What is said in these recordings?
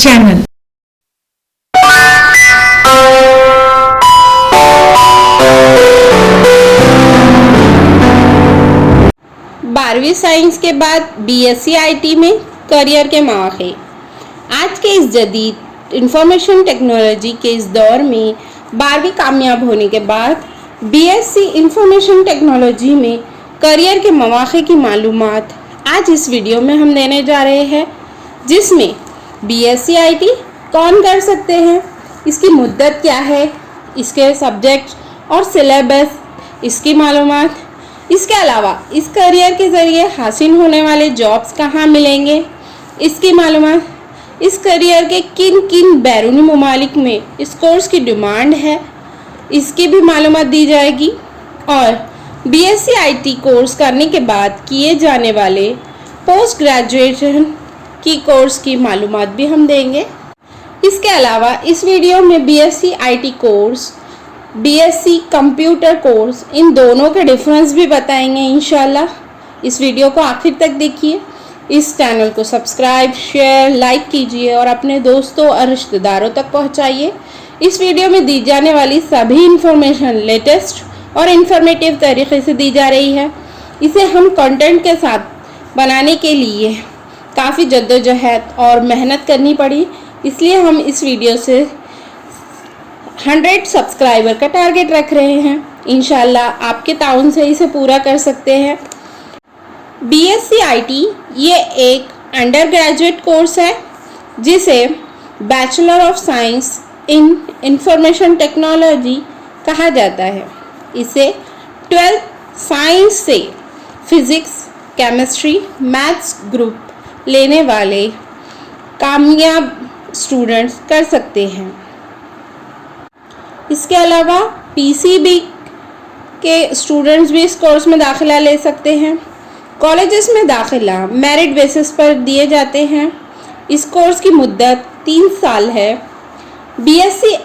Channel. बारहवीं science के बाद बीएससी आईटी में करियर के मौके। आज के इस जदीद इंफॉर्मेशन टेक्नोलॉजी के इस दौर में 12वीं कामयाब होने के बाद बीएससी इंफॉर्मेशन टेक्नोलॉजी में करियर के मौके की मालूमात आज इस वीडियो में हम देने जा रहे हैं, जिसमें बीएससी आईटी कौन कर सकते हैं, इसकी मुद्दत क्या है, इसके सब्जेक्ट और सिलेबस, इसकी मालूमात। इसके अलावा इस करियर के ज़रिए हासिल होने वाले जॉब्स कहाँ मिलेंगे, इसकी मालूमात। इस करियर के किन किन बैरूनी ममालिक में इस कोर्स की डिमांड है, इसकी भी मालूमात दी जाएगी। और बीएससी आईटी कोर्स करने के बाद किए जाने वाले पोस्ट ग्रेजुएशन की कोर्स की मालूमात भी हम देंगे। इसके अलावा इस वीडियो में BSc IT course, BSc computer course, इन दोनों के डिफरेंस भी बताएंगे इंशाल्लाह। इस वीडियो को आखिर तक देखिए। इस चैनल को सब्सक्राइब, शेयर, लाइक कीजिए और अपने दोस्तों और रिश्तेदारों तक पहुंचाइए। इस वीडियो में दी जाने वाली सभी इंफॉर्मेशन लेटेस्ट और इन्फॉर्मेटिव तरीके से दी जा रही है। इसे हम कंटेंट के साथ बनाने के लिए काफ़ी जद्दोजहद और मेहनत करनी पड़ी, इसलिए हम इस वीडियो से 100 सब्सक्राइबर का टारगेट रख रहे हैं। इंशाल्लाह आपके ताउन से इसे पूरा कर सकते हैं। बीएससी आईटी ये एक अंडर ग्रेजुएट कोर्स है जिसे bachelor of science in information technology कहा जाता है। इसे 12th साइंस से फिज़िक्स, केमिस्ट्री, मैथ्स ग्रुप लेने वाले कामयाब स्टूडेंट्स कर सकते हैं। इसके अलावा पीसीबी के स्टूडेंट्स भी इस कोर्स में दाखिला ले सकते हैं। कॉलेजेस में दाखिला मेरिट बेसिस पर दिए जाते हैं। इस कोर्स की मुद्दत 3 साल है। बीएससी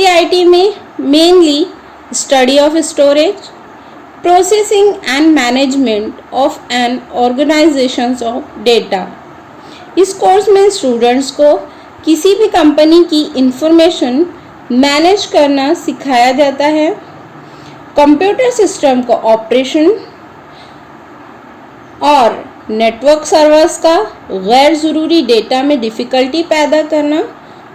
आईटी में mainly study of storage, processing and management of an organisations of data. इस कोर्स में स्टूडेंट्स को किसी भी कंपनी की इंफॉर्मेशन मैनेज करना सिखाया जाता है। कंप्यूटर सिस्टम का ऑपरेशन और नेटवर्क सर्वर्स का गैर ज़रूरी डेटा में डिफ़िकल्टी पैदा करना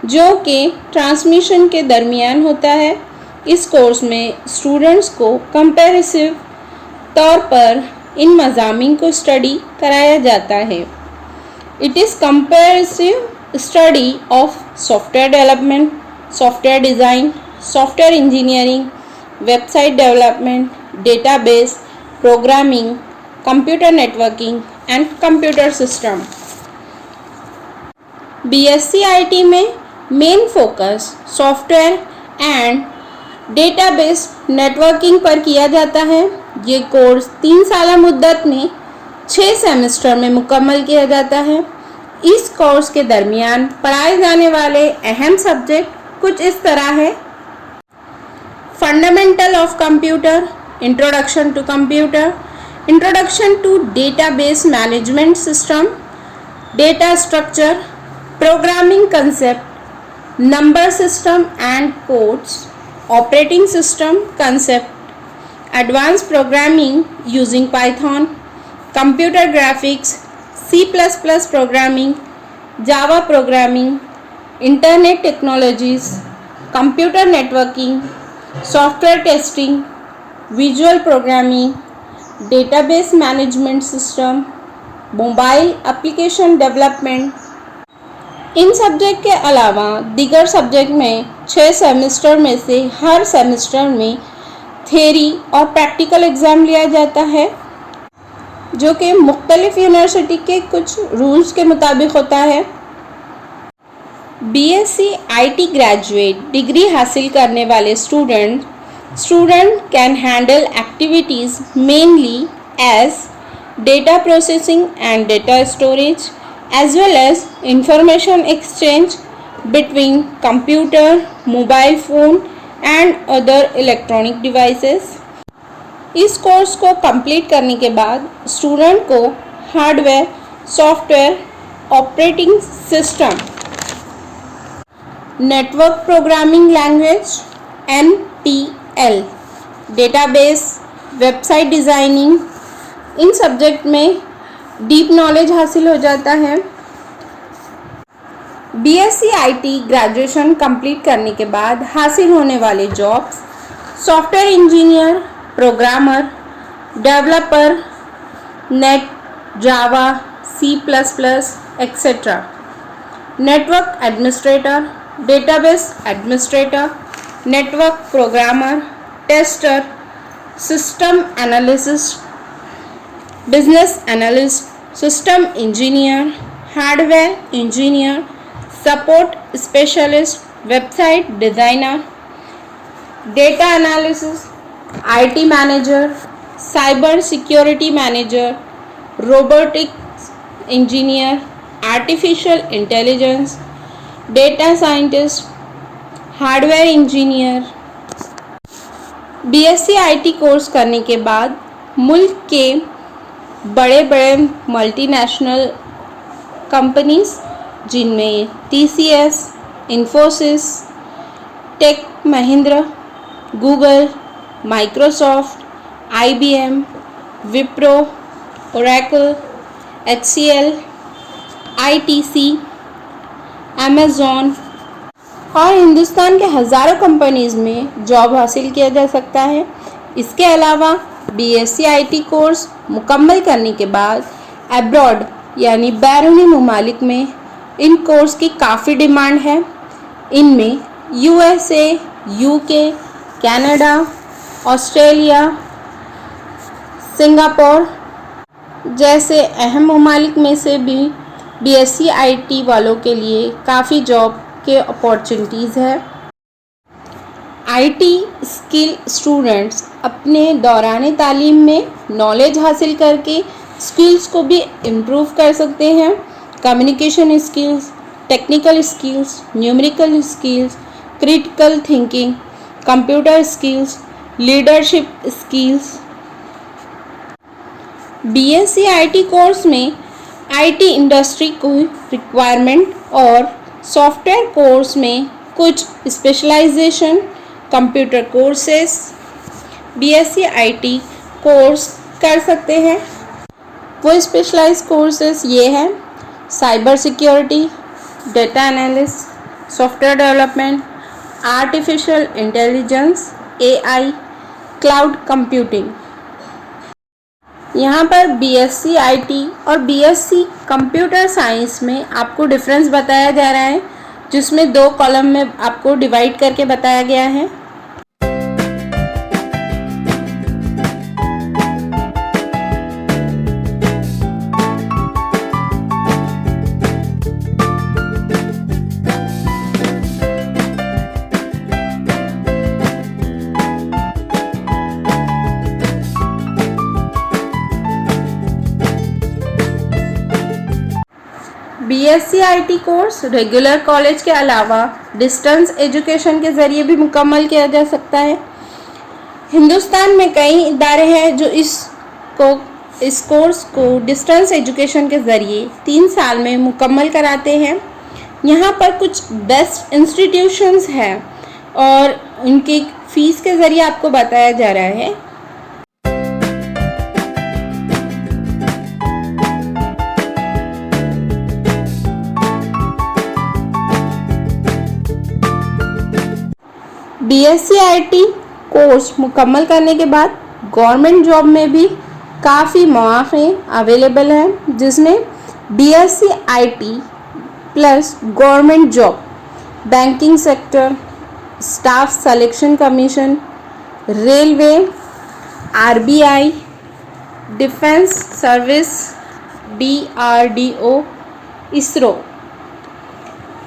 जो कि ट्रांसमिशन के दरमियान होता है। इस कोर्स में स्टूडेंट्स को कंपैरेटिव तौर पर इन मज़ामीन को स्टडी कराया जाता है। It is comparative study of software development, software design, software engineering, website development, database programming, computer networking and computer system. BSc IT में main focus software and database networking पर किया जाता है। ये कोर्स 3 साल मुद्दत में 6 सेमेस्टर में मुकम्मल किया जाता है। इस कोर्स के दरमियान पढ़ाए जाने वाले अहम सब्जेक्ट कुछ इस तरह है: fundamental of computer, introduction to computer, introduction to database management system, data structure, programming concept, number system and codes, operating system concept, advance programming using Python, computer graphics, C++ programming, Java programming, internet technologies, computer networking, software testing, visual programming, database management system, mobile application development. इन subject के अलावा दीगर subject में 6 semester में से हर semester में theory और प्रैक्टिकल एग्ज़ाम लिया जाता है जो कि मुख्तलिफ यूनिवर्सिटी के कुछ रूल्स के मुताबिक होता है। बीएससी आईटी ग्रेजुएट डिग्री हासिल करने वाले student can handle activities mainly as data processing and data storage as well as information exchange between computer, mobile phone and other electronic devices. इस कोर्स को कंप्लीट करने के बाद स्टूडेंट को hardware, software operating system, network programming language NPL, database, website designing, इन subject में deep knowledge हासिल हो जाता है। BSc IT ग्रेजुएशन कंप्लीट करने के बाद हासिल होने वाले jobs software engineer, programmer, developer, net, Java, C++ etcetera, network administrator, database administrator, network programmer, tester, system analyst, business analyst, system engineer, hardware engineer, support specialist, website designer, data analysis, IT manager, cyber security manager, robotics engineer, artificial intelligence, data scientist, hardware engineer. BSc IT course करने के बाद मुल्क के बड़े बड़े multinational companies जिनमें TCS, Infosys, Tech Mahindra, Google, Microsoft, IBM, Wipro, Oracle, HCL, ITC, Amazon और हिंदुस्तान के हज़ारों कंपनीज़ में जॉब हासिल किया जा सकता है। इसके अलावा BSc IT कोर्स मुकम्मल करने के बाद अब्रॉड यानी बैरूनी ममालिक में इन कोर्स की काफ़ी डिमांड है। इनमें USA, UK, Canada, Australia, Singapore जैसे अहम ममालिक में से भी BSc IT वालों के लिए काफ़ी जॉब के अपॉर्चुनिटीज़ है। IT स्किल स्टूडेंट्स अपने दौरान तालीम में नॉलेज हासिल करके स्किल्स को भी इम्प्रूव कर सकते हैं। Communication skills, technical skills, numerical skills, critical thinking, computer skills, leadership skills. BSc IT course में IT इंडस्ट्री को रिक्वायरमेंट और सॉफ्टवेयर कोर्स में कुछ specialisation computer courses BSc IT course कर सकते हैं। वो स्पेशलाइज कोर्सेस ये हैं: cyber security, data analyst, software development, artificial intelligence AI, cloud computing. यहाँ पर BSc IT और BSc कंप्यूटर साइंस में आपको डिफरेंस बताया जा रहा है, जिसमें 2 कॉलम में आपको डिवाइड करके बताया गया है। BSc IT course regular college के अलावा डिस्टेंस एजुकेशन के ज़रिए भी मुकम्मल किया जा सकता है। हिंदुस्तान में कई इदारे हैं जो इस कोर्स को डिस्टेंस एजुकेशन के ज़रिए 3 साल में मुकम्मल कराते हैं। यहाँ पर कुछ बेस्ट इंस्टीट्यूशंस हैं और उनकी फ़ीस के ज़रिए आपको बताया जा रहा है। BSc IT कोर्स मुकम्मल करने के बाद गवर्नमेंट जॉब में भी काफ़ी मौक़े अवेलेबल हैं, जिसमें BSc IT plus government job, banking sector, staff selection commission, railway, RBI, defence service, DRDO, ISRO,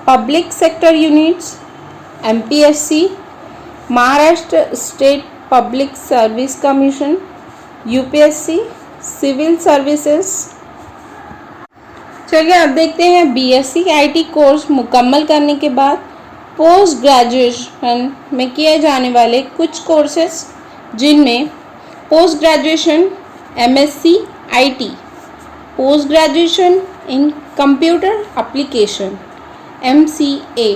public sector units, MPSC, Maharashtra state public service commission, UPSC, civil services. चलिए अब देखते हैं BSc IT कोर्स मुकम्मल करने के बाद पोस्ट ग्रेजुएशन में किए जाने वाले कुछ कोर्सेस, जिनमें post graduation MSc IT, post graduation in computer application MCA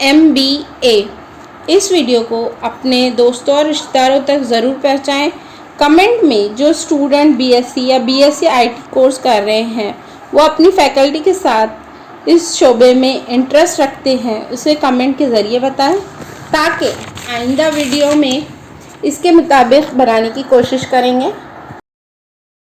MBA। इस वीडियो को अपने दोस्तों और रिश्तेदारों तक ज़रूर पहुँचाएँ। कमेंट में जो स्टूडेंट BSc या BSc IT कोर्स कर रहे हैं वो अपनी फैकल्टी के साथ इस शोबे में इंटरेस्ट रखते हैं उसे कमेंट के ज़रिए बताएं, ताकि आइंदा वीडियो में इसके मुताबिक बनाने की कोशिश करेंगे।